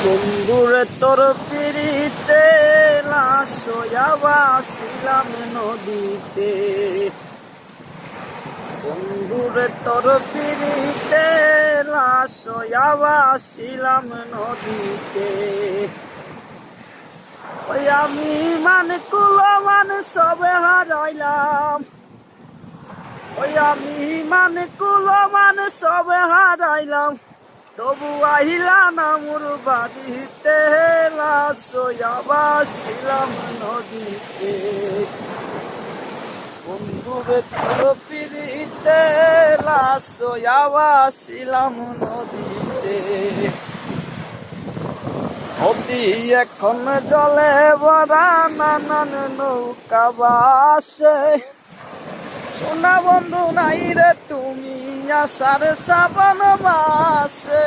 বন্ধুরে তোর পিড়িতে লাশ হইয়া ভাসিলাম নদীতে। বন্ধুরে তোর পিড়িতে লাশ হইয়া ভাসিলাম নদীতে। ওই আমি কুল সবে হারাইলাম। ওই আমি কুল সবে হারাইলাম, তবু আহিলা না মোর বাড়িতে। লাশ হইয়া ভাসিলাম নদীতে। বন্ধুরে তোর পিড়িতে লাশ হইয়া ভাসিলাম নদীতে। নদী এখন জলে ভরা, নানান নৌকা বাসে। সোনা বন্ধু নাই রে তুমি আসার শ্রাবণ মাসে।